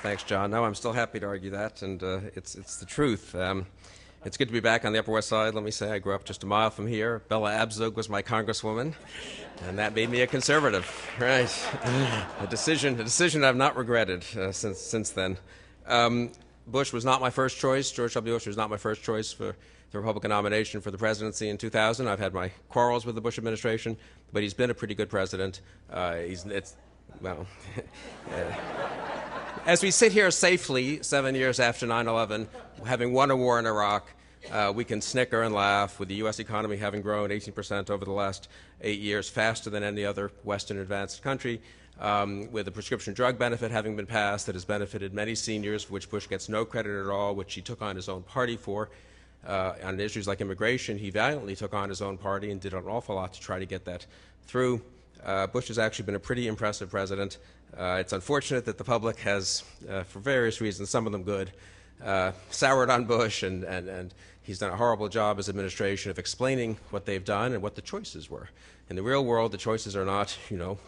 Thanks, John. No, I'm still happy to argue that, and it's the truth. It's good to be back on the Upper West Side. Let me say I grew up just a mile from here. Bella Abzug was my congresswoman, and that made me a conservative. Right, a decision I've not regretted since then. Bush was not my first choice. George W. Bush was not my first choice for the Republican nomination for the presidency in 2000. I've had my quarrels with the Bush administration, but he's been a pretty good president. As we sit here safely 7 years after 9/11, having won a war in Iraq, we can snicker and laugh with the U.S. economy having grown 18% over the last 8 years, faster than any other Western advanced country, with the prescription drug benefit having been passed that has benefited many seniors, for which Bush gets no credit at all, which he took on his own party for. On issues like immigration, he valiantly took on his own party and did an awful lot to try to get that through. Bush has actually been a pretty impressive president. It's unfortunate that the public has, for various reasons, some of them good, soured on Bush, and he's done a horrible job as administration of explaining what they've done and what the choices were. In the real world, the choices are not,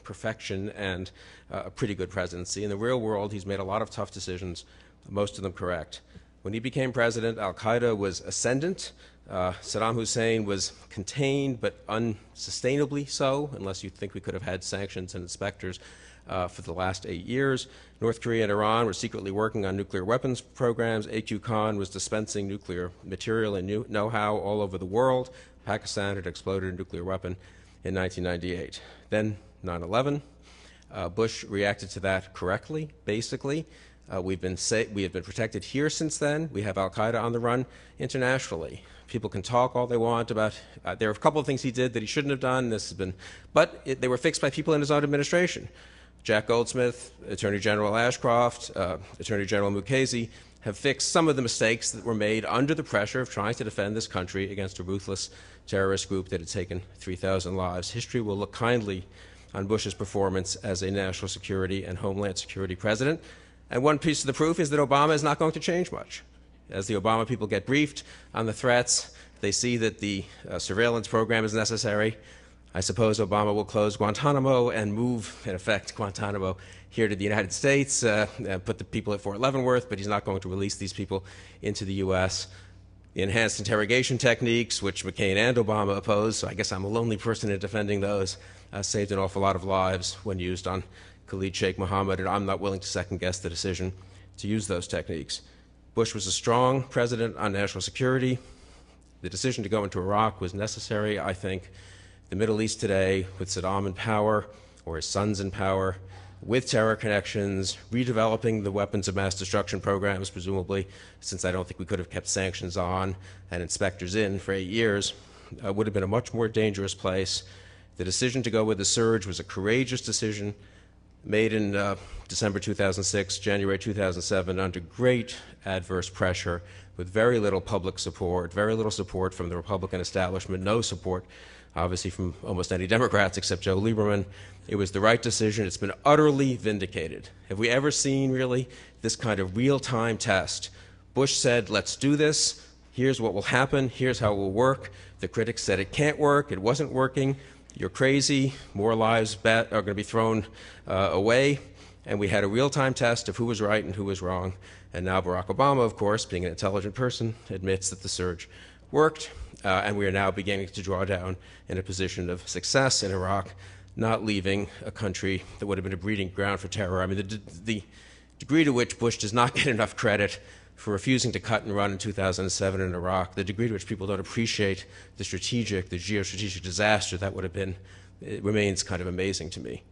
perfection and a pretty good presidency. In the real world, he's made a lot of tough decisions, most of them correct. When he became president, al-Qaeda was ascendant. Saddam Hussein was contained, but unsustainably so, unless you think we could have had sanctions and inspectors for the last 8 years. North Korea and Iran were secretly working on nuclear weapons programs. IQ2 was dispensing nuclear material and know-how all over the world. Pakistan had exploded a nuclear weapon in 1998. Then 9/11. Bush reacted to that correctly, basically. We have been protected here since then. We have al-Qaeda on the run internationally. People can talk all they want about. There are a couple of things he did that he shouldn't have done. They were fixed by people in his own administration. Jack Goldsmith, Attorney General Ashcroft, Attorney General Mukasey have fixed some of the mistakes that were made under the pressure of trying to defend this country against a ruthless terrorist group that had taken 3,000 lives. History will look kindly on Bush's performance as a national security and homeland security president. And one piece of the proof is that Obama is not going to change much. As the Obama people get briefed on the threats, they see that the surveillance program is necessary. I suppose Obama will close Guantanamo and move, in effect, Guantanamo here to the United States, put the people at Fort Leavenworth, but he's not going to release these people into the U.S. The enhanced interrogation techniques, which McCain and Obama opposed, so I guess I'm a lonely person in defending those, saved an awful lot of lives when used on Khalid Sheikh Mohammed, and I'm not willing to second-guess the decision to use those techniques. Bush was a strong president on national security. The decision to go into Iraq was necessary, I think. The Middle East today, with Saddam in power, or his sons in power, with terror connections, redeveloping the weapons of mass destruction programs, presumably, since I don't think we could have kept sanctions on and inspectors in for 8 years, would have been a much more dangerous place. The decision to go with the surge was a courageous decision made in December 2006, January 2007, under great adverse pressure, with very little public support, very little support from the Republican establishment, no support, obviously, from almost any Democrats except Joe Lieberman. It was the right decision. It's been utterly vindicated. Have we ever seen, really, this kind of real-time test? Bush said, let's do this. Here's what will happen. Here's how it will work. The critics said it can't work. It wasn't working. You're crazy. More lives are going to be thrown away. And we had a real-time test of who was right and who was wrong. And now Barack Obama, of course, being an intelligent person, admits that the surge worked. And we are now beginning to draw down in a position of success in Iraq, not leaving a country that would have been a breeding ground for terror. I mean, the degree to which Bush does not get enough credit for refusing to cut and run in 2007 in Iraq, the degree to which people don't appreciate the geostrategic disaster that would have been, it remains kind of amazing to me.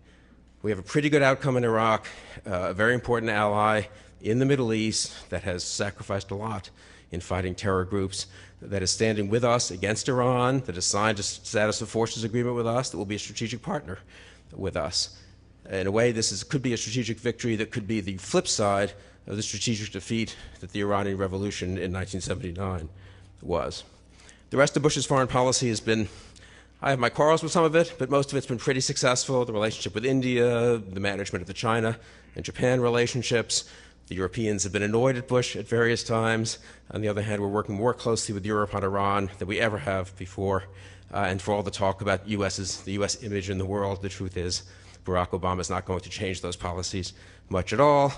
We have a pretty good outcome in Iraq, a very important ally in the Middle East that has sacrificed a lot in fighting terror groups, that is standing with us against Iran, that has signed a status of forces agreement with us, that will be a strategic partner with us. In a way, could be a strategic victory that could be the flip side of the strategic defeat that the Iranian Revolution in 1979 was. The rest of Bush's foreign policy has been, I have my quarrels with some of it, but most of it's been pretty successful. The relationship with India, the management of the China and Japan relationships. The Europeans have been annoyed at Bush at various times. On the other hand, we're working more closely with Europe on Iran than we ever have before. And for all the talk about the U.S. image in the world, the truth is Barack Obama is not going to change those policies much at all.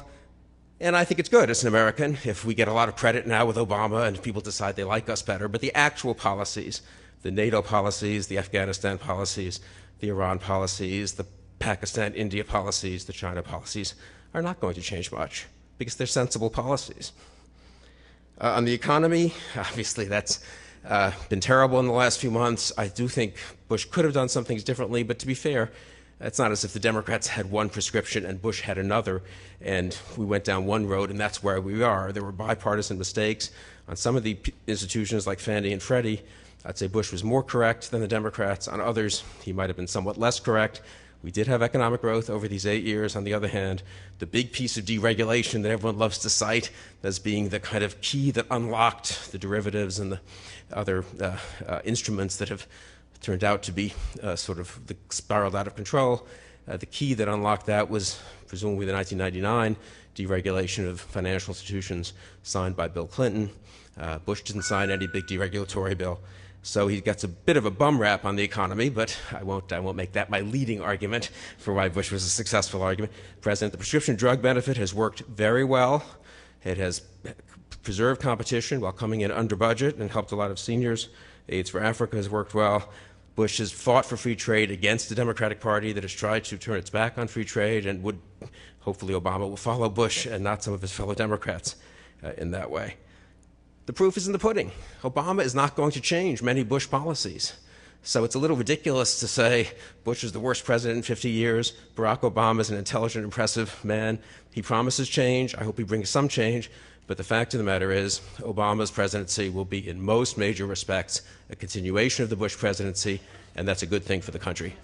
And I think it's good as an American if we get a lot of credit now with Obama and people decide they like us better. But the actual policies, the NATO policies, the Afghanistan policies, the Iran policies, the Pakistan-India policies, the China policies, are not going to change much because they're sensible policies. On the economy, obviously that's been terrible in the last few months. I do think Bush could have done some things differently, but to be fair, it's not as if the Democrats had one prescription and Bush had another, and we went down one road and that's where we are. There were bipartisan mistakes on some of the institutions like Fannie and Freddie. I'd say Bush was more correct than the Democrats. On others, he might have been somewhat less correct. We did have economic growth over these 8 years. On the other hand, the big piece of deregulation that everyone loves to cite as being the kind of key that unlocked the derivatives and the other instruments that have turned out to be sort of spiraled out of control. The key that unlocked that was presumably the 1999 deregulation of financial institutions signed by Bill Clinton. Bush didn't sign any big deregulatory bill. So he gets a bit of a bum rap on the economy, but I won't make that my leading argument for why Bush was a successful argument. President, the prescription drug benefit has worked very well. It has preserved competition while coming in under budget and helped a lot of seniors. AIDS for Africa has worked well. Bush has fought for free trade against the Democratic Party that has tried to turn its back on free trade, and hopefully Obama will follow Bush and not some of his fellow Democrats in that way. The proof is in the pudding. Obama is not going to change many Bush policies. So it's a little ridiculous to say Bush is the worst president in 50 years. Barack Obama is an intelligent, impressive man. He promises change. I hope he brings some change. But the fact of the matter is, Obama's presidency will be, in most major respects, a continuation of the Bush presidency, and that's a good thing for the country.